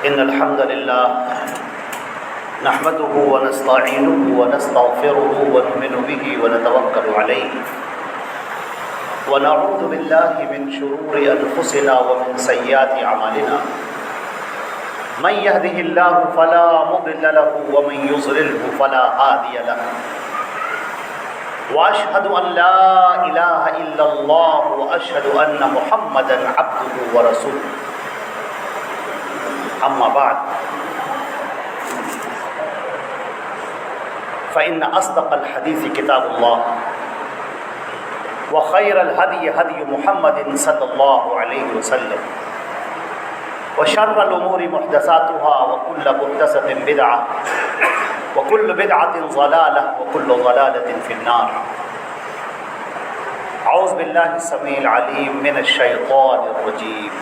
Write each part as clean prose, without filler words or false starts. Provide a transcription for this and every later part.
إن الحمد لله نحمده ونستعينه ونستغفره ونؤمن به ونتوكل عليه ونعوذ بالله من شرور أنفسنا ومن سيئات أعمالنا من يهده الله فلا مضل له ومن يضلله فلا هادي له وأشهد أن لا إله إلا الله وأشهد أن محمدا عبده ورسوله أما بعد فإن أصدق الحديث كتاب الله وخير الهدي هدي محمد صلى الله عليه وسلم وشر الأمور محدثاتها وكل محدثة بدعة وكل بدعة ضلالة وكل ضلالة في النار. أعوذ بالله السميع العليم من الشيطان الرجيم.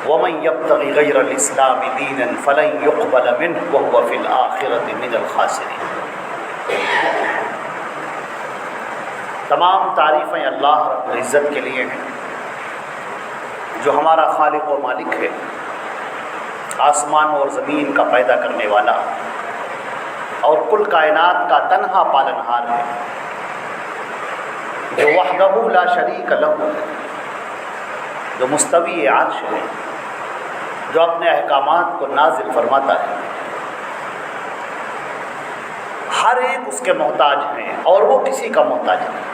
ومن يبتغي غير الإسلام دينا فلن يقبل منه وهو في الآخرة من الخاسرين. تمام تعریفیں اللہ رب العزت کے لیے ہیں جو ہمارا خالق و مالک ہے، آسمان اور زمین کا پیدا کرنے والا اور کل کائنات کا تنہا پالنہار ہے، جو وحدہ لا شریک لہ ہے، جو مستوی عرش ہے، جو اپنے احکامات کو نازل فرماتا ہے، ہر ایک اس کے محتاج ہیں اور وہ کسی کا محتاج نہیں.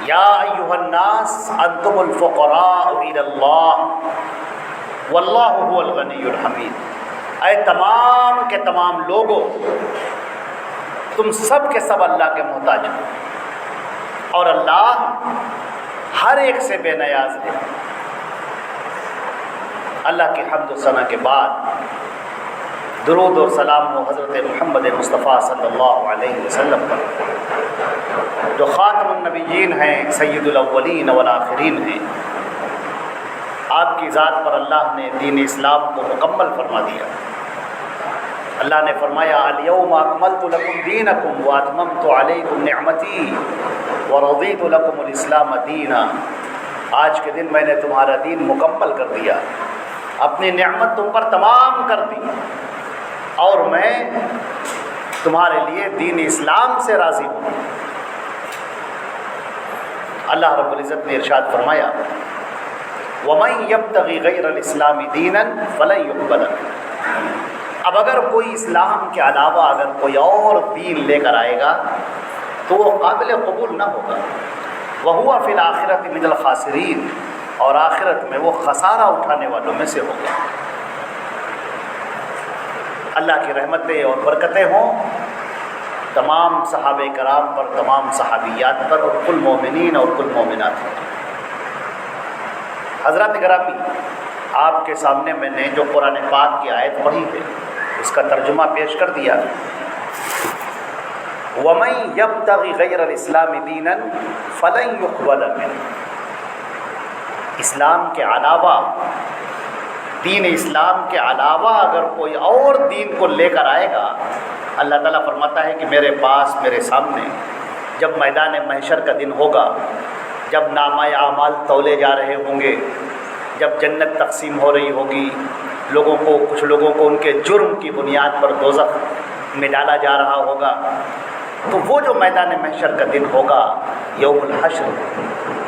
یا ایھا الناس انتم الفقراء الی اللہ واللہ هو الغنی الحمید. اے تمام کے تمام لوگوں، تم سب کے سب اللہ کے محتاج ہو اور اللہ ہر ایک سے بے نیاز ہے. اللہ کی حمد و ثنا کے بعد درود اور سلام ہو حضرت محمد مصطفیٰ صلی اللہ علیہ وسلم پر، جو خاتم النبیین ہیں، سید الاولین والآخرین ہیں. آپ کی ذات پر اللہ نے دین اسلام کو مکمل فرما دیا. اللہ نے فرمایا الیوم اکملت لکم دینکم واتممت علیکم نعمتی ورضیت لکم الاسلام دینا. آج کے دن میں نے تمہارا دین مکمل کر دیا، اپنی نعمت تم پر تمام کر دی اور میں تمہارے لیے دین اسلام سے راضی ہوں. اللہ رب العزت نے ارشاد فرمایا وَمَن يَبْتَغِ غَيْرَ الْإِسْلَامِ دِينًا فَلَن يُقْبَلَ. اب اگر کوئی اسلام کے علاوہ اگر کوئی اور دین لے کر آئے گا تو وہ قابل قبول نہ ہوگا. وَهُوَ فِي الْآخِرَةِ مِنَ الْخَاسِرِينَ. اور آخرت میں وہ خسارہ اٹھانے والوں میں سے ہوگا. اللہ کی رحمتیں اور برکتیں ہوں تمام صحابہ کرام پر، تمام صحابیات پر اور کل مومنین اور کل مومنات پر. حضرات گرامی، آپ کے سامنے میں نے جو قرآن پاک کی آیت پڑھی ہے اس کا ترجمہ پیش کر دیا. وَمَن يَبْتَغِ غَيْرَ الْإِسْلَامِ دِينًا فَلَن يُقْبَلَ مِنْهُ. اسلام کے علاوہ، دین اسلام کے علاوہ اگر کوئی اور دین کو لے کر آئے گا، اللہ تعالیٰ فرماتا ہے کہ میرے پاس، میرے سامنے جب میدان محشر کا دن ہوگا، جب نامہ اعمال تولے جا رہے ہوں گے، جب جنت تقسیم ہو رہی ہوگی، لوگوں کو، کچھ لوگوں کو ان کے جرم کی بنیاد پر دوزخ میں ڈالا جا رہا ہوگا، تو وہ جو میدان محشر کا دن ہوگا، یوم الحشر،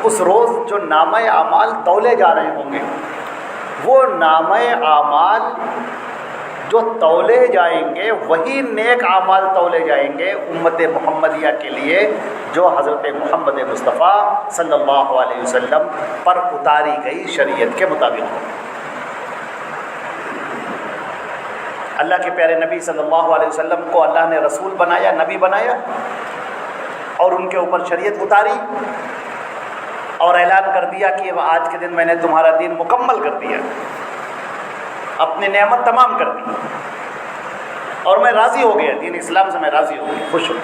اس روز جو نامہ اعمال تولے جا رہے ہوں گے، وہ نامہ اعمال جو تولے جائیں گے وہی نیک اعمال تولے جائیں گے امت محمدیہ کے لیے جو حضرت محمد مصطفیٰ صلی اللہ علیہ وسلم پر اتاری گئی شریعت کے مطابق. اللہ کے پیارے نبی صلی اللہ علیہ وسلم کو اللہ نے رسول بنایا، نبی بنایا اور ان کے اوپر شریعت اتاری اور اعلان کر دیا کہ آج کے دن میں نے تمہارا دین مکمل کر دیا، اپنی نعمت تمام کر دی اور میں راضی ہو گیا، دین اسلام سے میں راضی ہو گیا، خوش ہوں.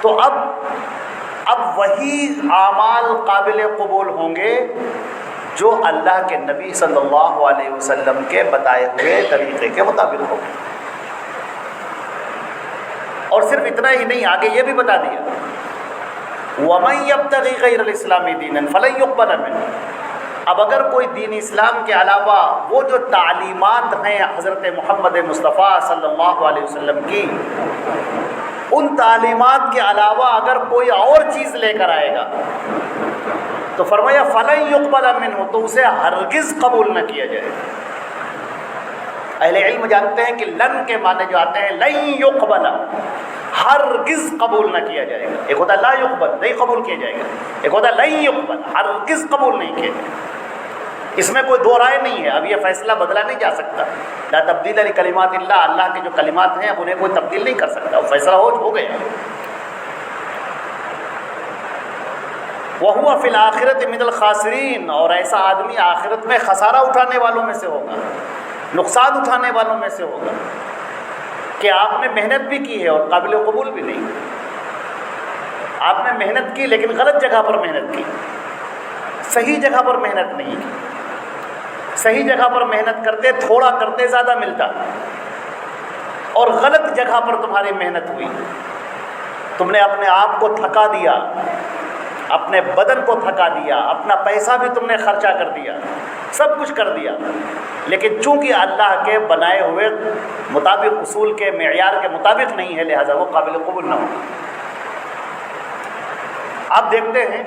تو اب وہی اعمال قابل قبول ہوں گے جو اللہ کے نبی صلی اللہ علیہ وسلم کے بتائے ہوئے طریقے کے مطابق ہوں گے. اور صرف اتنا ہی نہیں، آگے یہ بھی بتا دیا وَمَن يَبْتَغِ غَيْرَ الْإِسْلَامِ دِينًا فَلَن يُقْبَلَ مِنْهُ. اب اگر کوئی دین اسلام کے علاوہ وہ جو تعلیمات ہیں حضرت محمد مصطفیٰ صلی اللہ علیہ وسلم کی، ان تعلیمات کے علاوہ اگر کوئی اور چیز لے کر آئے گا تو فرمایا فَلَن يُقْبَلَ مِنْهُ، تو اسے ہرگز قبول نہ کیا جائے۔ اہل علم جانتے ہیں کہ لن کے معنی جو آتے ہیں لن يقبل، ہرگز قبول نہ کیا جائے گا۔ ایک ہوتا ہے لا يقبل، نہیں قبول کیا جائے گا، ایک ہوتا ہے لن يقبل، ہرگز قبول نہیں کیا جائے گا۔ اس میں کوئی دو رائے نہیں ہے، اب یہ فیصلہ بدلا نہیں جا سکتا۔ لا تبدیل لکلمات اللہ، اللہ کے جو کلمات ہیں اب انہیں کوئی تبدیل نہیں کر سکتا، وہ فیصلہ ہو گیا۔ وَهُوَ فِي الْآخِرَةِ مِنَ الْخَاسِرِينَ، اور ایسا آدمی آخرت میں خسارہ اٹھانے والوں میں سے ہوگا، نقصان اٹھانے والوں میں سے ہوگا کہ آپ نے محنت بھی کی ہے اور قابل قبول بھی نہیں۔ آپ نے محنت کی لیکن غلط جگہ پر محنت کی، صحیح جگہ پر محنت نہیں کی۔ صحیح جگہ پر محنت کرتے تھوڑا کرتے زیادہ ملتا، اور غلط جگہ پر تمہاری محنت ہوئی، تم نے اپنے آپ کو تھکا دیا، اپنے بدن کو تھکا دیا، اپنا پیسہ بھی تم نے خرچہ کر دیا، سب کچھ کر دیا، لیکن چونکہ اللہ کے بنائے ہوئے مطابق، اصول کے معیار کے مطابق نہیں ہے، لہذا وہ قابل قبول نہ ہو۔ آپ دیکھتے ہیں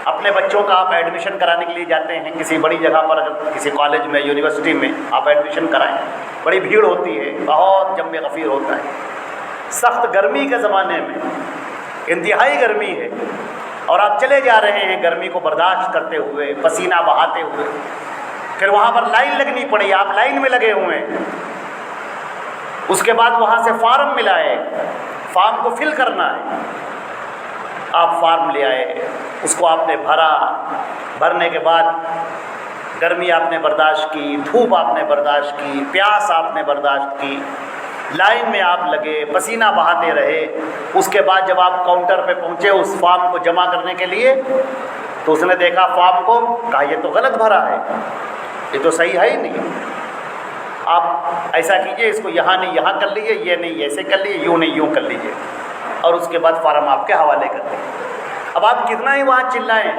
اپنے بچوں کا آپ ایڈمیشن کرانے کے لیے جاتے ہیں کسی بڑی جگہ پر، اگر کسی کالج میں یونیورسٹی میں آپ ایڈمیشن کرائیں، بڑی بھیڑ ہوتی ہے، بہت جم غفیر ہوتا ہے، سخت گرمی کے زمانے میں انتہائی گرمی ہے، اور آپ چلے جا رہے ہیں گرمی کو برداشت کرتے ہوئے، پسینہ بہاتے ہوئے، پھر وہاں پر لائن لگنی پڑی، آپ لائن میں لگے ہوئے ہیں، اس کے بعد وہاں سے فارم ملا ہے، فارم کو فل کرنا ہے، آپ فارم لے آئے، اس کو آپ نے بھرا، بھرنے کے بعد گرمی آپ نے برداشت کی، دھوپ آپ نے برداشت کی، پیاس آپ نے برداشت کی، لائن میں آپ لگے، پسینہ بہاتے رہے، اس کے بعد جب آپ کاؤنٹر پہ پہنچے اس فارم کو جمع کرنے کے لیے، تو اس نے دیکھا فارم کو، کہا یہ تو غلط بھرا ہے، یہ تو صحیح ہے ہی نہیں، آپ ایسا کیجئے، اس کو یہاں نہیں یہاں کر لیجئے، یہ نہیں ایسے کر لیجئے، یوں نہیں یوں کر لیجئے، اور اس کے بعد فارم آپ کے حوالے کر دیں۔ اب آپ کتنا ہی وہاں چلائیں،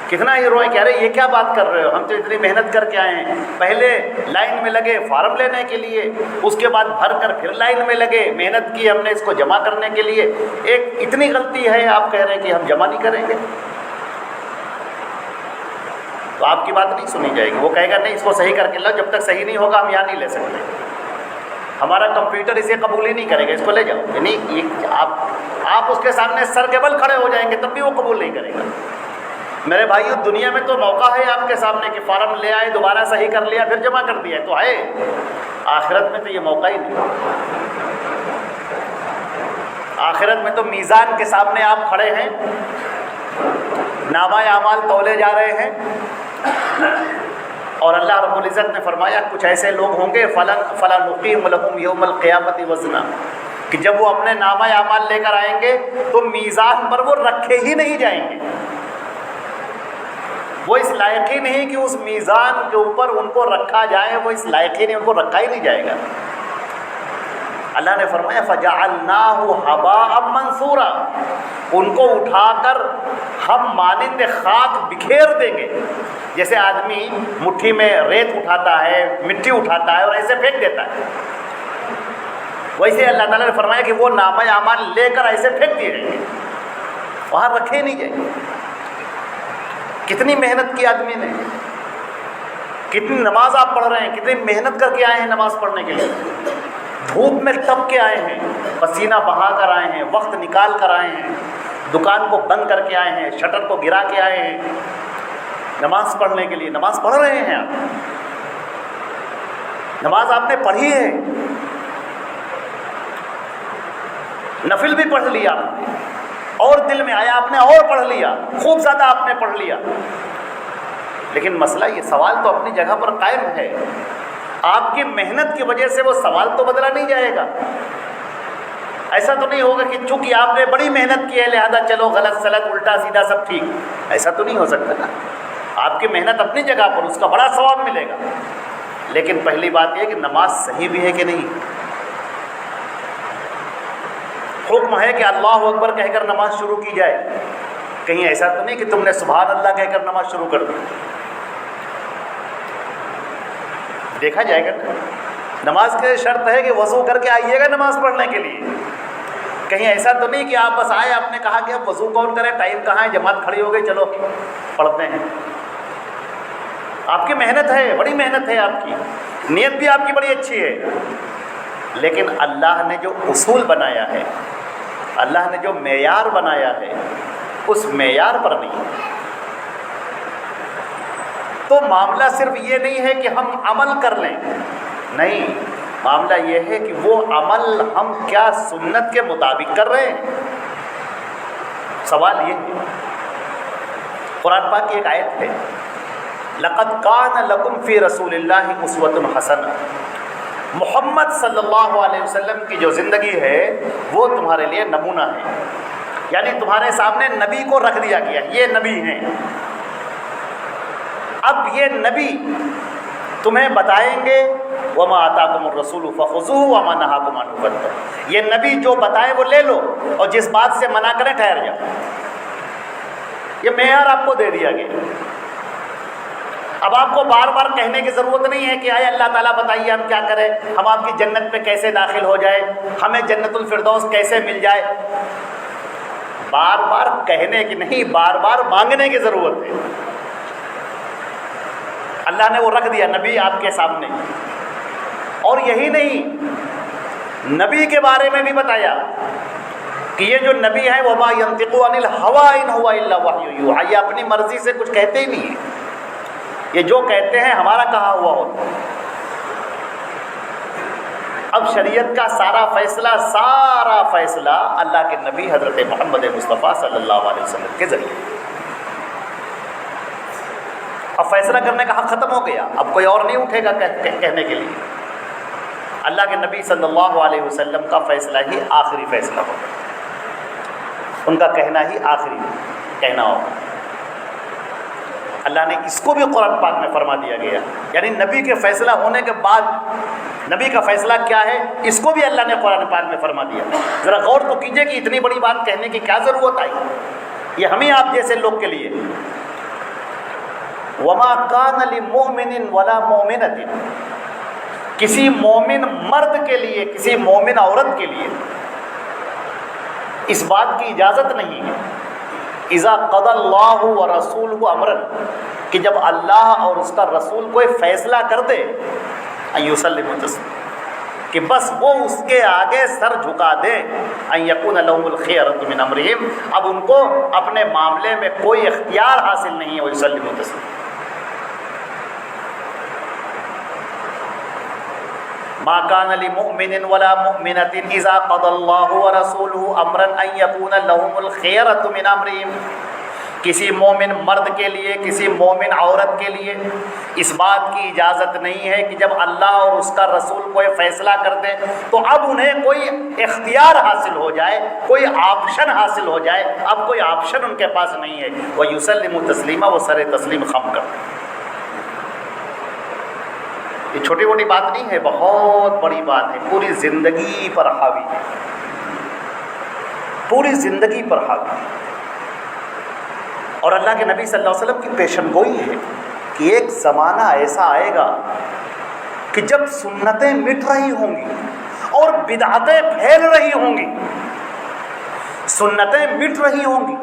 کتنا ہی روئیں، کہہ رہے یہ کیا بات کر رہے ہو، ہم تو اتنی محنت کر کے آئے ہیں، پہلے لائن میں لگے فارم لینے کے لیے، اس کے بعد بھر کر پھر لائن میں لگے، محنت کی ہم نے اس کو جمع کرنے کے لیے، ایک اتنی غلطی ہے آپ کہہ رہے ہیں کہ ہم جمع نہیں کریں گے، تو آپ کی بات نہیں سنی جائے گی۔ وہ کہے گا نہیں اس کو صحیح کر کے لاؤ، جب تک صحیح نہیں ہوگا ہم یہاں نہیں لے سکتے، ہمارا کمپیوٹر اسے قبول ہی نہیں کرے گا، اس کو لے جاؤ، یعنی آپ اس کے سامنے سر کے بل کھڑے ہو جائیں گے تب بھی وہ قبول نہیں کرے گا۔ میرے بھائیو، دنیا میں تو موقع ہے آپ کے سامنے کہ فارم لے آئے، دوبارہ صحیح کر لیا، پھر جمع کر دیا، تو ہے، آخرت میں تو یہ موقع ہی نہیں۔ آخرت میں تو میزان کے سامنے آپ کھڑے ہیں، نامہ اعمال تولے جا رہے ہیں، اور اللہ رب العزت نے فرمایا کچھ ایسے لوگ ہوں گے فَلَا نُقِيمُ لَهُمْ يَوْمَ الْقِيَامَةِ وَزْنًا، کہ جب وہ اپنے نامہ اعمال لے کر آئیں گے تو میزان پر وہ رکھے ہی نہیں جائیں گے، وہ اس لائق ہی نہیں کہ اس میزان کے اوپر ان کو رکھا جائے، وہ اس لائق ہی نہیں، ان کو رکھا ہی نہیں جائے گا۔ اللہ نے فرمایا فَجَعَلْنَاهُ هَبَاءً مَنْثُورًا، ان کو اٹھا کر ہم مانند خاک بکھیر دیں گے، جیسے آدمی مٹھی میں ریت اٹھاتا ہے، مٹی اٹھاتا ہے اور ایسے پھینک دیتا ہے، ویسے اللہ تعالیٰ نے فرمایا کہ وہ نامہ اعمال لے کر ایسے پھینک دیے جائیں گے، وہاں رکھے نہیں جائیں گے۔ کتنی محنت کی آدمی نے، کتنی نماز آپ پڑھ رہے ہیں، کتنی محنت کر کے آئے ہیں نماز پڑھنے کے لیے، دھوپ میں تپ کے آئے ہیں، پسینہ بہا کر آئے ہیں، وقت نکال کر آئے ہیں، دکان کو بند کر کے آئے ہیں، شٹر کو گرا کے آئے ہیں نماز پڑھنے کے لیے، نماز پڑھ رہے ہیں آپ، نماز آپ نے پڑھی ہے، نفل بھی پڑھ لیا آپ نے، اور دل میں آیا آپ نے اور پڑھ لیا، خوب زیادہ آپ نے پڑھ لیا، لیکن مسئلہ یہ سوال تو اپنی جگہ پر قائم ہے، آپ کی محنت کی وجہ سے وہ سوال تو بدلا نہیں جائے گا۔ ایسا تو نہیں ہوگا کہ چونکہ آپ نے بڑی محنت کی ہے لہذا چلو غلط سلط الٹا سیدھا سب ٹھیک، ایسا تو نہیں ہو سکتا نا، آپ کی محنت اپنی جگہ پر، اس کا بڑا ثواب ملے گا، لیکن پہلی بات یہ کہ نماز صحیح بھی ہے کہ نہیں۔ حکم ہے کہ اللہ اکبر کہہ کر نماز شروع کی جائے، کہیں ایسا تو نہیں کہ تم نے سبحان اللہ کہہ کر نماز شروع کر دی؟ دیکھا جائے گا نا، نماز کی شرط ہے کہ وضو کر کے آئیے گا نماز پڑھنے کے لیے. کہیں ایسا تو نہیں کہ آپ بس آئے، آپ نے کہا کہ اب وضو کون کرے، ٹائم کہاں ہے، جماعت کھڑی ہو گئی، چلو پڑھتے ہیں. آپ کی محنت ہے، بڑی محنت ہے، آپ کی نیت بھی آپ کی بڑی اچھی ہے، لیکن اللہ نے جو اصول بنایا ہے، اللہ نے جو معیار بنایا ہے، اس معیار پر نہیں. تو معاملہ صرف یہ نہیں ہے کہ ہم عمل کر لیں، نہیں، معاملہ یہ ہے کہ وہ عمل ہم کیا سنت کے مطابق کر رہے ہیں. سوال یہ ہے، قرآن پاک کی ایک آیت ہے، لقد کان لکم فی رسول اللہ اسوۃ حسنہ. محمد صلی اللہ علیہ وسلم کی جو زندگی ہے وہ تمہارے لیے نمونہ ہے، یعنی تمہارے سامنے نبی کو رکھ دیا گیا، یہ نبی ہیں. اب یہ نبی تمہیں بتائیں گے وما آتاکم الرسول فخذوہ وما نہاکم عنہ فانتہوا. یہ نبی جو بتائے وہ لے لو، اور جس بات سے منع کریں ٹھہر جاؤ. یہ معیار آپ کو دے دیا گیا. اب آپ کو بار بار کہنے کی ضرورت نہیں ہے کہ آئے اللہ تعالیٰ بتائیے ہم کیا کریں، ہم آپ کی جنت میں کیسے داخل ہو جائے، ہمیں جنت الفردوس کیسے مل جائے. بار بار کہنے کی نہیں، بار بار مانگنے کی ضرورت ہے. اللہ نے وہ رکھ دیا نبی آپ کے سامنے. اور یہی نہیں، نبی کے بارے میں بھی بتایا کہ یہ جو نبی ہے وما ينطق عن الهوى ان هو الا وحی یوحی، یہ اپنی مرضی سے کچھ کہتے ہی نہیں ہیں، یہ جو کہتے ہیں ہمارا کہا ہوا ہوتا. اب شریعت کا سارا فیصلہ اللہ کے نبی حضرت محمد مصطفیٰ صلی اللہ علیہ وسلم کے ذریعے. اب فیصلہ کرنے کا حق ختم ہو گیا، اب کوئی اور نہیں اٹھے گا کہنے کے لیے. اللہ کے نبی صلی اللہ علیہ وسلم کا فیصلہ ہی آخری فیصلہ ہوگا، ان کا کہنا ہی آخری کہنا ہوگا. اللہ نے اس کو بھی قرآن پاک میں فرما دیا گیا، یعنی نبی کے فیصلہ ہونے کے بعد نبی کا فیصلہ کیا ہے اس کو بھی اللہ نے قرآن پاک میں فرما دیا. ذرا غور تو کیجئے کہ اتنی بڑی بات کہنے کی کیا ضرورت آئی، یہ ہمیں آپ جیسے لوگ کے لیے. وما کان لمؤمن ولا مؤمنۃ، کسی مومن مرد کے لیے، کسی مومن عورت کے لیے اس بات کی اجازت نہیں ہے اذا قضى اللہ ورسولہ امرا، کہ جب اللہ اور اس کا رسول کوئی فیصلہ کر دے، ان یسلموا تسلیما، کہ بس وہ اس کے آگے سر جھکا دیں، ان یکون لهم الخیرۃ من امرہم، اب ان کو اپنے معاملے میں کوئی اختیار حاصل نہیں ہے. ویسلموا تسلیما، ما كان لمؤمن ولا مؤمنة إذا قضى الله ورسوله أمرا أن يكون لهم الخيرة من أمرهم. کسی مومن مرد کے لیے، کسی مومن عورت کے لیے اس بات کی اجازت نہیں ہے کہ جب اللہ اور اس کا رسول کوئی فیصلہ کر دے تو اب انہیں کوئی اختیار حاصل ہو جائے، کوئی آپشن حاصل ہو جائے. اب کوئی آپشن ان کے پاس نہیں ہے. وَيُسَلِّمُ تَسْلِيمًا، وہ سر تسلیم خم کر دیں. یہ چھوٹی موٹی بات نہیں ہے، بہت بڑی بات ہے، پوری زندگی پر حاوی ہے، پوری زندگی پر حاوی. اور اللہ کے نبی صلی اللہ علیہ وسلم کی پیشن گوئی ہے کہ ایک زمانہ ایسا آئے گا کہ جب سنتیں مٹ رہی ہوں گی اور بدعتیں پھیل رہی ہوں گی. سنتیں مٹ رہی ہوں گی،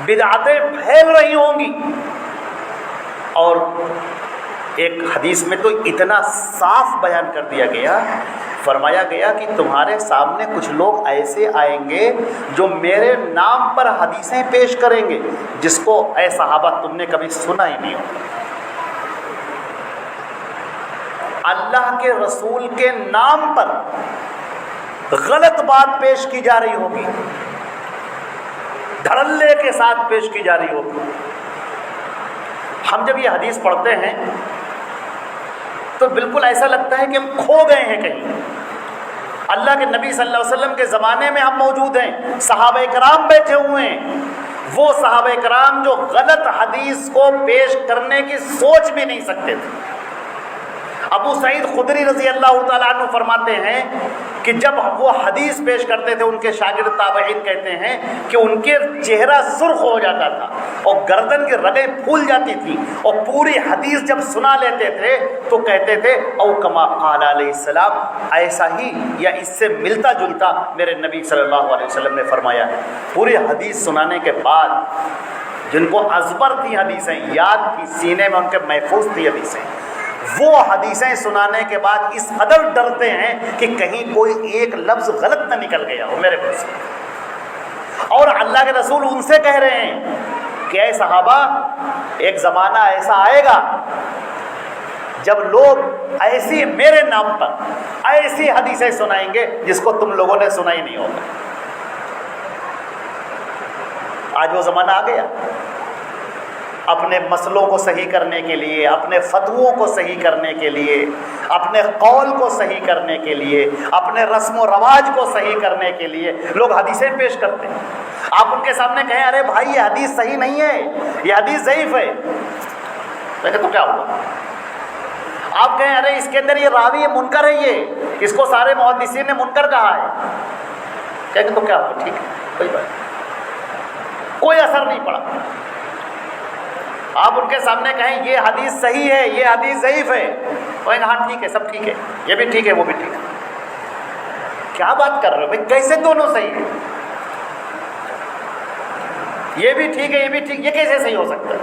بدعتیں پھیل رہی ہوں گی. اور ایک حدیث میں تو اتنا صاف بیان کر دیا گیا، فرمایا گیا کہ تمہارے سامنے کچھ لوگ ایسے آئیں گے جو میرے نام پر حدیثیں پیش کریں گے جس کو اے صحابہ تم نے کبھی سنا ہی نہیں ہوگا. اللہ کے رسول کے نام پر غلط بات پیش کی جا رہی ہوگی، دھڑلے کے ساتھ پیش کی جا رہی ہوگی. ہم جب یہ حدیث پڑھتے ہیں تو بالکل ایسا لگتا ہے کہ ہم کھو گئے ہیں کہیں. اللہ کے نبی صلی اللہ علیہ وسلم کے زمانے میں ہم موجود ہیں، صحابہ کرام بیٹھے ہوئے ہیں، وہ صحابہ کرام جو غلط حدیث کو پیش کرنے کی سوچ بھی نہیں سکتے تھے. ابو سعید خدری رضی اللہ تعالیٰ عنہ فرماتے ہیں کہ جب وہ حدیث پیش کرتے تھے ان کے شاگرد تابعین کہتے ہیں کہ ان کے چہرہ سرخ ہو جاتا تھا اور گردن کی رگیں پھول جاتی تھی، اور پوری حدیث جب سنا لیتے تھے تو کہتے تھے او کما قال علیہ السلام، ایسا ہی یا اس سے ملتا جلتا میرے نبی صلی اللہ علیہ وسلم نے فرمایا ہے۔ پوری حدیث سنانے کے بعد جن کو ازبر تھی حدیثیں، یاد تھی، سینے میں ان کے محفوظ تھی حدیثیں، وہ حدیثیں سنانے کے بعد اس قدر ڈرتے ہیں کہ کہیں کوئی ایک لفظ غلط نہ نکل گیا ہو میرے پاس۔ اور اللہ کے رسول ان سے کہہ رہے ہیں کہ اے صحابہ، ایک زمانہ ایسا آئے گا جب لوگ ایسی میرے نام پر ایسی حدیثیں سنائیں گے جس کو تم لوگوں نے سنا ہی نہیں ہوگا۔ آج وہ زمانہ آ گیا، اپنے مسئلوں کو صحیح کرنے کے لیے، اپنے فتووں کو صحیح کرنے کے لیے، اپنے قول کو صحیح کرنے کے لیے، اپنے رسم و رواج کو صحیح کرنے کے لیے لوگ حدیثیں پیش کرتے ہیں۔ آپ ان کے سامنے کہیں ارے بھائی یہ حدیث صحیح نہیں ہے، یہ حدیث ضعیف ہے، دیکھیں تو کیا ہوا؟ آپ کہیں ارے اس کے اندر یہ راوی ہے، منکر ہے، یہ اس کو سارے محدثین نے منکر کہا ہے، کہیں تو کیا ہوا؟ ٹھیک ہے، کوئی بات، کوئی اثر نہیں پڑا۔ آپ ان کے سامنے کہیں یہ حدیث صحیح ہے، یہ حدیث ضعیف ہے، وہ کہیں ہاں ٹھیک ہے، سب ٹھیک ہے، یہ بھی ٹھیک ہے، وہ بھی ٹھیک ہے۔ کیا بات کر رہے ہو بھائی؟ کیسے دونوں صحیح ہیں؟ یہ بھی ٹھیک ہے، یہ بھی ٹھیک، یہ کیسے صحیح ہو سکتا ہے؟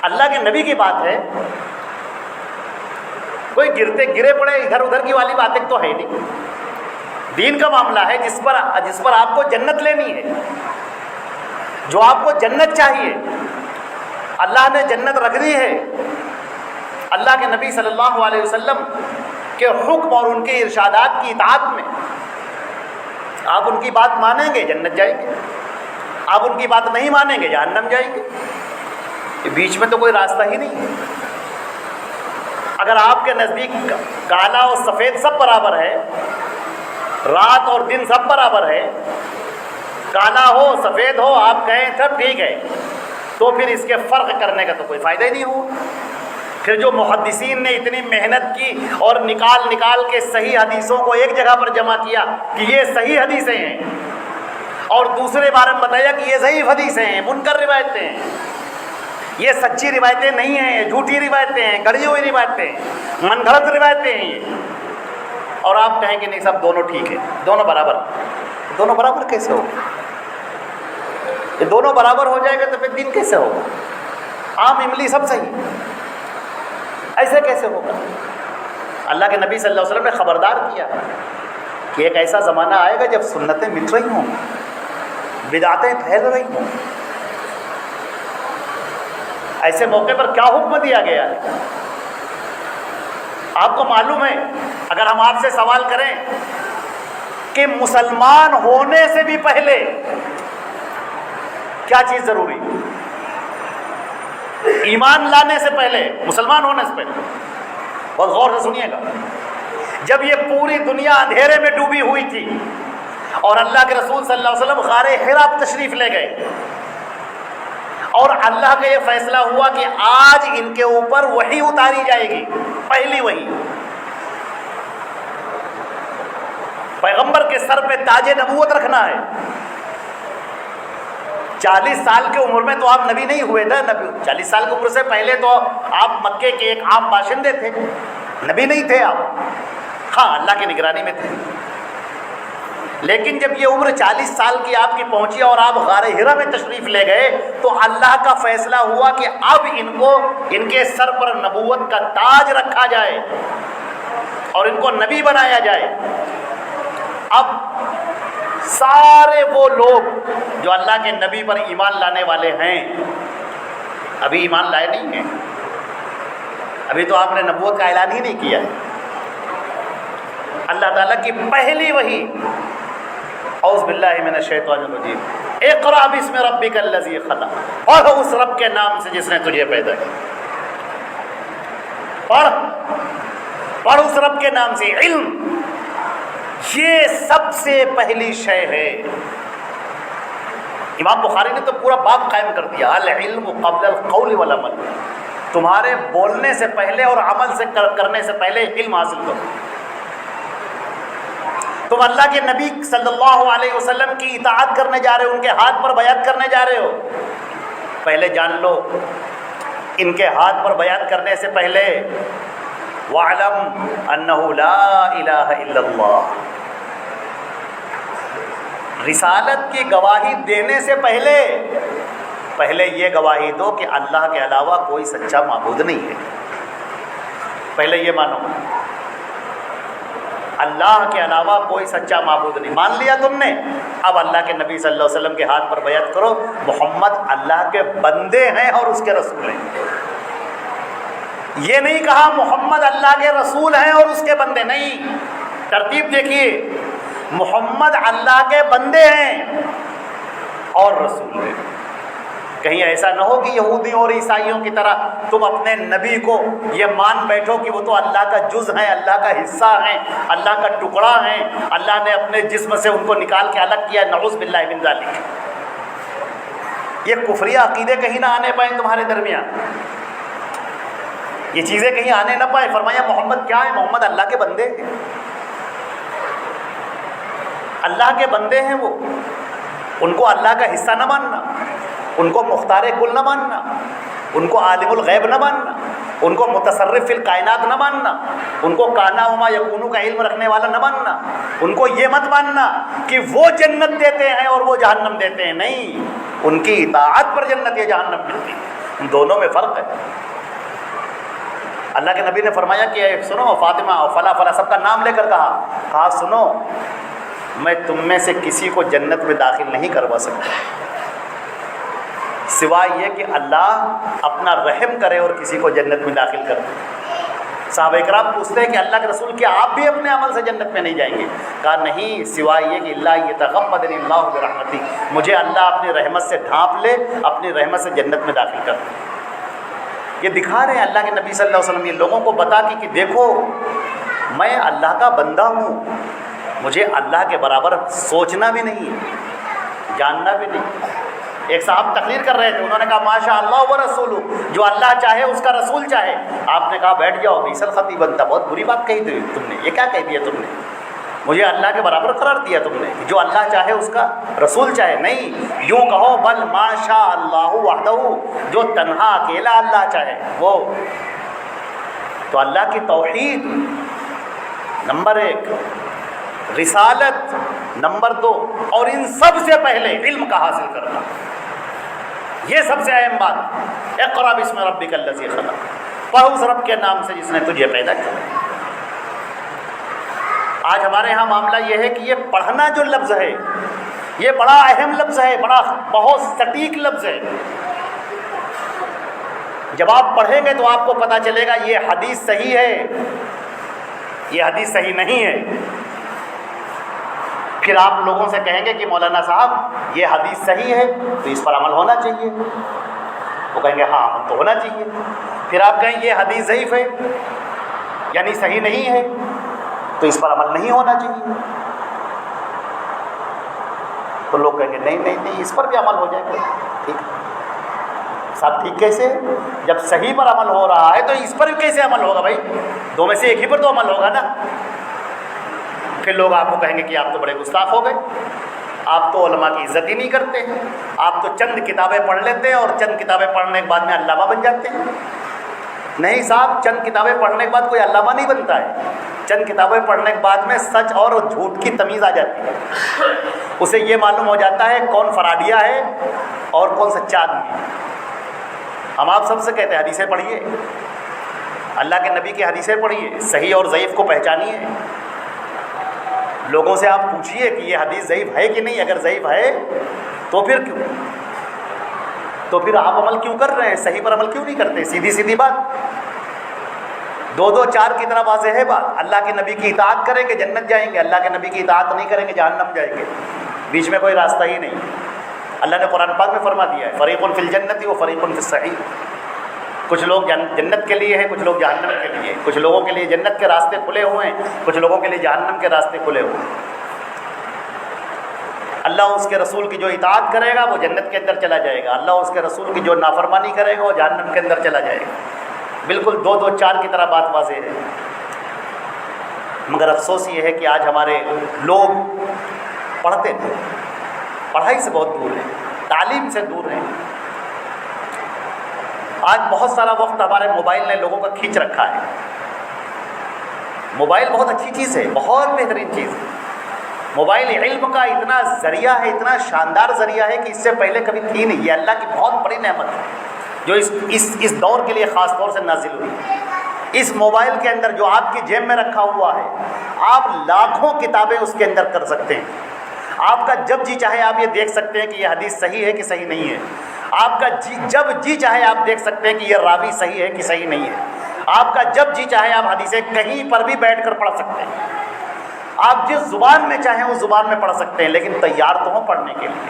اللہ کے نبی کی بات ہے، کوئی گرے پڑے ادھر ادھر کی والی باتیں تو ہے نہیں۔ دین کا معاملہ ہے جس پر آپ کو جنت لینی ہے، جو آپ کو جنت چاہیے، اللہ نے جنت رکھ دی ہے۔ اللہ کے نبی صلی اللہ علیہ وسلم کے حکم اور ان کے ارشادات کی اطاعت میں آپ ان کی بات مانیں گے جنت جائیں گے، آپ ان کی بات نہیں مانیں گے جہنم جائیں گے۔ بیچ میں تو کوئی راستہ ہی نہیں ہے۔ اگر آپ کے نزدیک کالا اور سفید سب برابر ہے، رات اور دن سب برابر ہے، کالا ہو سفید ہو آپ کہیں سب ٹھیک ہے، تو پھر اس کے فرق کرنے کا تو کوئی فائدہ ہی نہیں ہوا۔ پھر جو محدثین نے اتنی محنت کی اور نکال کے صحیح حدیثوں کو ایک جگہ پر جمع کیا کہ یہ صحیح حدیثیں ہیں، اور دوسرے بارے میں بتایا کہ یہ ضعیف حدیثیں ہیں، منکر روایتیں ہیں، یہ سچی روایتیں نہیں ہیں، یہ جھوٹی روایتیں ہیں، گڑھی ہوئی روایتیں ہیں، من گھڑت روایتیں ہیں یہ، اور آپ کہیں کہ نہیں سب دونوں ٹھیک ہے، دونوں برابر۔ دونوں برابر کیسے ہو؟ یہ دونوں برابر ہو جائے گا تو پھر دین کیسے ہوگا؟ عام املی سب صحیح، ایسے کیسے ہوگا؟ اللہ کے نبی صلی اللہ علیہ وسلم نے خبردار کیا کہ ایک ایسا زمانہ آئے گا جب سنتیں مٹ رہی ہوں، بدعتیں پھیل رہی ہوں۔ ایسے موقع پر کیا حکم دیا گیا ہے؟ آپ کو معلوم ہے، اگر ہم آپ سے سوال کریں کہ مسلمان ہونے سے بھی پہلے کیا چیز ضروری، ایمان لانے سے پہلے، مسلمان ہونے سے پہلے، بہت غور سے سنیے گا، جب یہ پوری دنیا اندھیرے میں ڈوبی ہوئی تھی اور اللہ کے رسول صلی اللہ علیہ وسلم غار حرا تشریف لے گئے، اور اللہ کا یہ فیصلہ ہوا کہ آج ان کے اوپر وحی اتاری جائے گی، پہلی وحی، پیغمبر کے سر پہ تاج نبوت رکھنا ہے۔ 40 سال کی عمر میں تو آپ نبی نہیں ہوئے تھے، 40 سال کی عمر سے پہلے تو آپ مکے کے ایک عام باشندے تھے، نبی نہیں تھے آپ، ہاں اللہ کی نگرانی میں تھے۔ لیکن جب یہ عمر 40 سال کی آپ کی پہنچی اور آپ غار حرا میں تشریف لے گئے تو اللہ کا فیصلہ ہوا کہ اب ان کے سر پر نبوت کا تاج رکھا جائے اور ان کو نبی بنایا جائے۔ اب سارے وہ لوگ جو اللہ کے نبی پر ایمان لانے والے ہیں ابھی ایمان لائے نہیں ہیں، ابھی تو آپ نے نبوت کا اعلان ہی نہیں کیا ہے۔ اللہ تعالیٰ کی پہلی وحی، اعوذ باللہ من الشیطان الرجیم، اقرأ باسم ربک الذی خلق، اور اس رب کے نام سے جس نے تجھے پیدا کیا، پڑھ اس رب کے نام سے۔ علم یہ سب سے پہلی شے ہے۔ امام بخاری نے تو پورا باب قائم کر دیا، العلم قبل القول والعمل، تمہارے بولنے سے پہلے اور عمل سے کرنے سے پہلے علم حاصل کرو. تم اللہ کے نبی صلی اللہ علیہ وسلم کی اطاعت کرنے جا رہے ہو، ان کے ہاتھ پر بیعت کرنے جا رہے ہو، پہلے جان لو ان کے ہاتھ پر بیعت کرنے سے پہلے وَاعْلَمْ أَنَّهُ لَا إِلَهَ إِلَّا اللَّهُ، رسالت کی گواہی دینے سے پہلے یہ گواہی دو کہ اللہ کے علاوہ کوئی سچا معبود نہیں ہے. پہلے یہ مانو اللہ کے علاوہ کوئی سچا معبود نہیں. مان لیا تم نے، اب اللہ کے نبی صلی اللہ علیہ وسلم کے ہاتھ پر بیعت کرو. محمد اللہ کے بندے ہیں اور اس کے رسول ہیں. یہ نہیں کہا محمد اللہ کے رسول ہیں اور اس کے بندے نہیں. ترتیب دیکھیے، محمد اللہ کے بندے ہیں اور رسول ہیں. کہیں ایسا نہ ہو کہ یہودیوں اور عیسائیوں کی طرح تم اپنے نبی کو یہ مان بیٹھو کہ وہ تو اللہ کا جز ہیں، اللہ کا حصہ ہیں، اللہ کا ٹکڑا ہیں، اللہ نے اپنے جسم سے ان کو نکال کے الگ کیا. نعوذ باللہ من ذالک. یہ کفریہ عقیدے کہیں نہ آنے پائیں تمہارے درمیان، یہ چیزیں کہیں آنے نہ پائیں. فرمایا محمد کیا ہے؟ محمد اللہ کے بندے ہیں. اللہ کے بندے ہیں وہ. ان کو اللہ کا حصہ نہ ماننا، ان کو مختار کل نہ ماننا، ان کو عالم الغیب نہ ماننا، ان کو متصرف فی الکائنات نہ ماننا، ان کو کانا وما یکونو کا علم رکھنے والا نہ ماننا. ان کو یہ مت ماننا کہ وہ جنت دیتے ہیں اور وہ جہنم دیتے ہیں. نہیں، ان کی اطاعت پر جنت یا جہنم ملتی ہے. ان دونوں میں فرق ہے. اللہ کے نبی نے فرمایا کہ سنو فاطمہ اور فلاں فلاں سب کا نام لے کر کہا سنو، میں تم میں سے کسی کو جنت میں داخل نہیں کروا سکتا سوائے یہ کہ اللہ اپنا رحم کرے اور کسی کو جنت میں داخل کر دے. صحابہ کرام پوچھتے ہیں کہ اللہ کے رسول کیا آپ بھی اپنے عمل سے جنت میں نہیں جائیں گے؟ کہا نہیں، سوائے یہ کہ اللہ یتغمدنی اللہ برحمتی، مجھے اللہ اپنی رحمت سے ڈھانپ لے، اپنی رحمت سے جنت میں داخل کر دے. یہ دکھا رہے ہیں اللہ کے نبی صلی اللہ علیہ وسلم یہ لوگوں کو بتا کہ دیکھو میں اللہ کا بندہ ہوں، مجھے اللہ کے برابر سوچنا بھی نہیں، جاننا بھی نہیں. ایک صاحب تقریر کر رہے تھے، انہوں نے کہا ماشاء اللہ و رسول، جو اللہ چاہے اس کا رسول چاہے. آپ نے کہا بیٹھ جاؤ بیسل خطیب بنتا، بہت بری بات کہی تھی تم نے، یہ کیا کہہ دیا تم نے؟ مجھے اللہ کے برابر قرار دیا تم نے، جو اللہ چاہے اس کا رسول چاہے. نہیں، یوں کہو بل ماشاء اللہ وحدہ، جو تنہا اکیلا اللہ چاہے وہ. تو اللہ کی توحید نمبر 1، رسالت نمبر 2، اور ان سب سے پہلے علم کا حاصل کرنا، یہ سب سے اہم بات. اقرأ باسم ربک الذی خلق، پڑھ اس رب کے نام سے جس نے تجھے پیدا کیا. آج ہمارے ہاں معاملہ یہ ہے کہ یہ پڑھنا جو لفظ ہے یہ بڑا اہم لفظ ہے، بہت سٹیک لفظ ہے. جب آپ پڑھیں گے تو آپ کو پتہ چلے گا یہ حدیث صحیح ہے، یہ حدیث صحیح نہیں ہے. پھر آپ لوگوں سے کہیں گے کہ مولانا صاحب یہ حدیث صحیح ہے تو اس پر عمل ہونا چاہیے. وہ کہیں گے ہاں عمل تو ہونا چاہیے. پھر آپ کہیں یہ حدیث ضعیف ہے یعنی صحیح نہیں ہے تو اس پر عمل نہیں ہونا چاہیے. تو لوگ کہیں گے نہیں اس پر بھی عمل ہو جائے گا. ٹھیک صاحب، ٹھیک کیسے؟ جب صحیح پر عمل ہو رہا ہے تو اس پر بھی کیسے عمل ہوگا بھائی؟ دو میں سے ایک ہی پر تو عمل ہوگا نا. پھر لوگ آپ کو کہیں گے کہ آپ تو بڑے گستاخ ہو گئے، آپ تو علماء کی عزت ہی نہیں کرتے ہیں، آپ تو چند کتابیں پڑھ لیتے ہیں اور چند کتابیں پڑھنے کے بعد میں علامہ بن جاتے ہیں. نہیں صاحب، چند کتابیں پڑھنے کے بعد کوئی علامہ نہیں بنتا ہے. چند کتابیں پڑھنے کے بعد میں سچ اور جھوٹ کی تمیز آ جاتی ہے. اسے یہ معلوم ہو جاتا ہے کون فراڈیا ہے اور کون سچا آدمی ہے. ہم آپ سب سے کہتے ہیں حدیثیں پڑھیے، اللہ کے نبی کی حدیثیں پڑھیے، صحیح اور ضعیف کو پہچانیے. لوگوں سے آپ پوچھیے کہ یہ حدیث ضعیف ہے کہ نہیں. اگر ضعیف ہے تو پھر کیوں؟ تو پھر آپ عمل کیوں کر رہے ہیں؟ صحیح پر عمل کیوں نہیں کرتے؟ سیدھی بات، 2 4 کی طرح واضح ہے بات. اللہ کے نبی کی اطاعت کریں گے جنت جائیں گے، اللہ کے نبی کی اطاعت نہیں کریں گے جہنم جائیں گے. بیچ میں کوئی راستہ ہی نہیں. اللہ نے قرآن پاک میں فرما دیا ہے فریق فی الجنت و فریق فی السعیر. کچھ لوگ جنت کے لیے ہیں، کچھ لوگ جہنم کے لیے. کچھ لوگوں کے لیے جنت کے راستے کھلے ہوئے ہیں، کچھ لوگوں کے لیے جہنم کے راستے کھلے ہوئے ہیں. اللہ اس کے رسول کی جو اطاعت کرے گا وہ جنت کے اندر چلا جائے گا، اللہ اس کے رسول کی جو نافرمانی کرے گا وہ جہنم کے اندر چلا جائے گا. بالکل 2 2 4 کی طرح بات واضح ہے۔ مگر افسوس یہ ہے کہ آج ہمارے لوگ پڑھتے نہیں، پڑھائی سے بہت دور ہیں، تعلیم سے دور ہیں۔ آج بہت سارا وقت ہمارے موبائل نے لوگوں کا کھینچ رکھا ہے۔ موبائل بہت اچھی چیز ہے، بہت بہترین چیز ہے۔ موبائل علم کا اتنا ذریعہ ہے، اتنا شاندار ذریعہ ہے کہ اس سے پہلے کبھی تھی نہیں۔ یہ اللہ کی بہت بڑی نعمت ہے جو اس دور کے لیے خاص طور سے نازل ہوئی۔ اس موبائل کے اندر جو آپ کی جیب میں رکھا ہوا ہے، آپ لاکھوں کتابیں اس کے اندر کر سکتے ہیں۔ آپ کا جب جی چاہے آپ یہ دیکھ سکتے ہیں کہ یہ حدیث صحیح ہے کہ صحیح نہیں ہے۔ آپ کا جب جی چاہے آپ دیکھ سکتے ہیں کہ یہ راوی صحیح ہے کہ صحیح نہیں ہے۔ آپ کا جب جی چاہے آپ حدیثیں کہیں پر بھی بیٹھ کر پڑھ سکتے ہیں۔ آپ جس زبان میں چاہیں اس زبان میں پڑھ سکتے ہیں، لیکن تیار تو ہوں پڑھنے کے لیے۔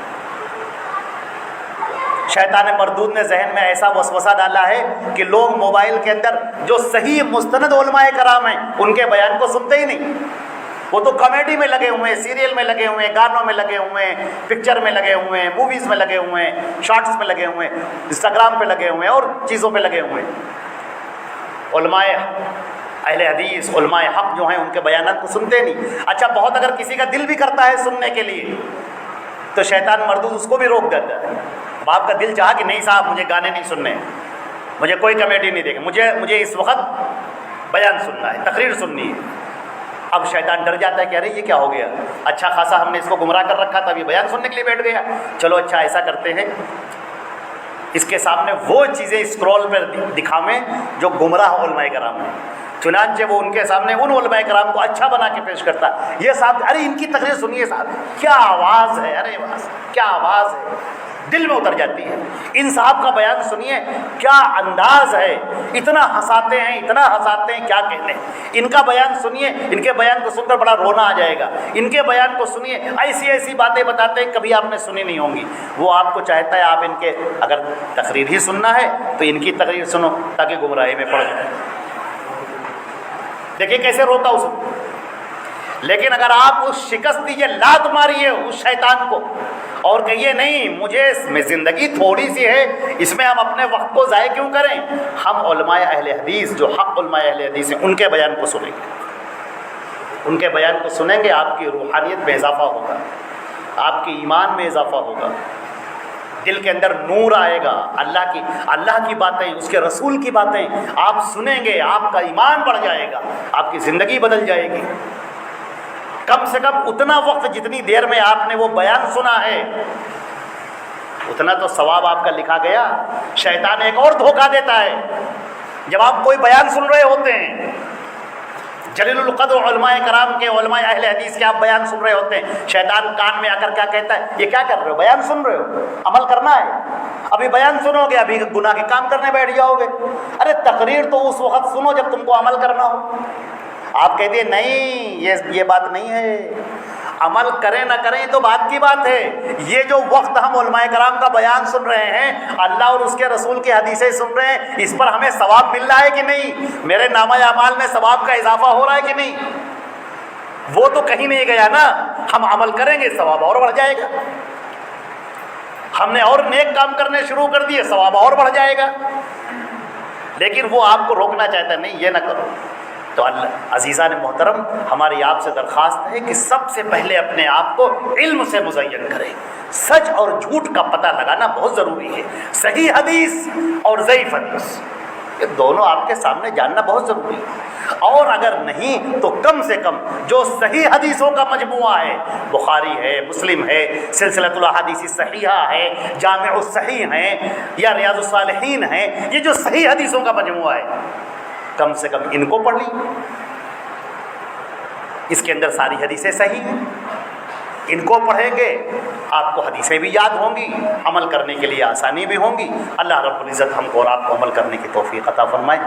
شیطان مردود نے ذہن میں ایسا وسوسہ ڈالا ہے کہ لوگ موبائل کے اندر جو صحیح مستند علماء کرام ہیں ان کے بیان کو سنتے ہی نہیں۔ وہ تو کامیڈی میں لگے ہوئے ہیں، سیریل میں لگے ہوئے ہیں، گانوں میں لگے ہوئے ہیں، پکچر میں لگے ہوئے ہیں، موویز میں لگے ہوئے ہیں، شارٹس میں لگے ہوئے ہیں، انسٹاگرام پہ لگے ہوئے ہیں اور چیزوں پہ لگے ہوئے ہیں۔ علماء اہل حدیث، علماء حق جو ہیں ان کے بیانات کو سنتے نہیں۔ اچھا، بہت اگر کسی کا دل بھی کرتا ہے سننے کے لیے تو شیطان مردود اس کو بھی روک دیتا ہے۔ باپ کا دل چاہا کہ نہیں صاحب مجھے گانے نہیں سننے، مجھے کوئی کامیڈی نہیں دیکھے، مجھے اس وقت بیان سننا ہے، تقریر سننی ہے۔ اب شیطان ڈر جاتا ہے کہ ارے یہ کیا ہو گیا، اچھا خاصا ہم نے اس کو گمراہ کر رکھا تھا، اب یہ بیان سننے کے لیے بیٹھ گیا۔ چلو اچھا ایسا کرتے ہیں، اس کے سامنے وہ چیزیں اسکرول پر دکھاویں جو گمراہ علماء کرام ہیں۔ چنانچہ وہ ان کے سامنے ان علماء کرام کو اچھا بنا کے پیش کرتا ہے۔ یہ صاحب ارے ان کی تقریر سنیے صاحب، کیا آواز ہے، ارے واہ کیا آواز ہے، دل میں اتر جاتی ہے۔ ان صاحب کا بیان سنیے، کیا انداز ہے، اتنا ہنساتے ہیں، اتنا ہنساتے ہیں، کیا کہتے ہیں۔ ان کا بیان سنیے، ان کے بیان کو سن کر بڑا رونا آ جائے گا۔ ان کے بیان کو سنیے، ایسی ایسی باتیں بتاتے ہیں کبھی آپ نے سنی نہیں ہوں گی۔ وہ آپ کو چاہتا ہے آپ ان کے اگر تقریر ہی سننا ہے تو ان کی تقریر سنو تاکہ گمراہی میں پڑ جائے۔ دیکھیے کیسے روتا اس کو۔ لیکن اگر آپ اس شکست دیجیے، لات ماریے اس شیطان کو اور کہیے نہیں مجھے اس میں زندگی تھوڑی سی ہے، اس میں ہم اپنے وقت کو ضائع کیوں کریں، ہم علماء اہل حدیث جو حق علماء اہل حدیث ہیں ان کے بیان کو سنیں گے، ان کے بیان کو سنیں گے، آپ کی روحانیت میں اضافہ ہوگا، آپ کے ایمان میں اضافہ ہوگا، دل کے اندر نور آئے گا، اللہ کی باتیں، اس کے رسول کی باتیں آپ سنیں گے، آپ کا ایمان بڑھ جائے گا، آپ کی زندگی بدل جائے گی۔ کم سے کم اتنا وقت جتنی دیر میں آپ نے وہ بیان سنا ہے اتنا تو ثواب آپ کا لکھا گیا۔ شیطان ایک اور دھوکہ دیتا ہے، جب آپ کوئی بیان سن رہے ہوتے ہیں، جلیل القدر علماء کرام کے، علماء اہل حدیث کے آپ بیان سن رہے ہوتے ہیں، شیطان کان میں آ کر کیا کہتا ہے، یہ کیا کر رہے ہو، بیان سن رہے ہو، عمل کرنا ہے، ابھی بیان سنو گے ابھی گناہ کے کام کرنے بیٹھ جاؤ گے۔ ارے تقریر تو اس وقت سنو جب تم کو عمل کرنا ہو۔ آپ کہتے ہیں نہیں یہ بات نہیں ہے، عمل کریں نہ کریں تو بات کی بات ہے۔ یہ جو وقت ہم علماء کرام کا بیان سن رہے ہیں، اللہ اور اس کے رسول کی حدیثیں سن رہے ہیں، اس پر ہمیں ثواب مل رہا ہے کہ نہیں، میرے نامہ اعمال میں ثواب کا اضافہ ہو رہا ہے کہ نہیں۔ وہ تو کہیں نہیں گیا نا، ہم عمل کریں گے ثواب اور بڑھ جائے گا، ہم نے اور نیک کام کرنے شروع کر دیے ثواب اور بڑھ جائے گا۔ لیکن وہ آپ کو روکنا چاہتا ہے، نہیں یہ نہ کرو۔ تو اللہ عزیزان محترم، ہماری آپ سے درخواست ہے کہ سب سے پہلے اپنے آپ کو علم سے مزین کریں۔ سچ اور جھوٹ کا پتہ لگانا بہت ضروری ہے، صحیح حدیث اور ضعیف حدیث یہ دونوں آپ کے سامنے جاننا بہت ضروری ہے۔ اور اگر نہیں تو کم سے کم جو صحیح حدیثوں کا مجموعہ ہے، بخاری ہے، مسلم ہے، سلسلۃ الاحادیث الصحیحہ ہے، جامع الصحیح ہے یا ریاض الصالحین ہے، یہ جو صحیح حدیثوں کا مجموعہ ہے کم سے کم ان کو پڑھ لی۔ اس کے اندر ساری حدیثیں صحیح ہیں، ان کو پڑھیں گے آپ کو حدیثیں بھی یاد ہوں گی، عمل کرنے کے لیے آسانی بھی ہوں گی۔ اللہ رب العزت ہم کو اور آپ کو عمل کرنے کی توفیق عطا فرمائے۔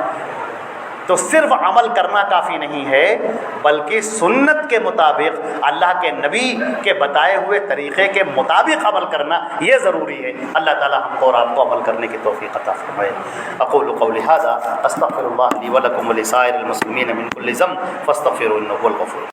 تو صرف عمل کرنا کافی نہیں ہے، بلکہ سنت کے مطابق، اللہ کے نبی کے بتائے ہوئے طریقے کے مطابق عمل کرنا یہ ضروری ہے۔ اللہ تعالی ہم کو اور آپ کو عمل کرنے کی توفیق عطا فرمائے۔ اقول قولی ھذا استغفر اللہ لی ولکم ولسائر المسلمین من کل ذنب فاستغفروہ انہ هو الغفور۔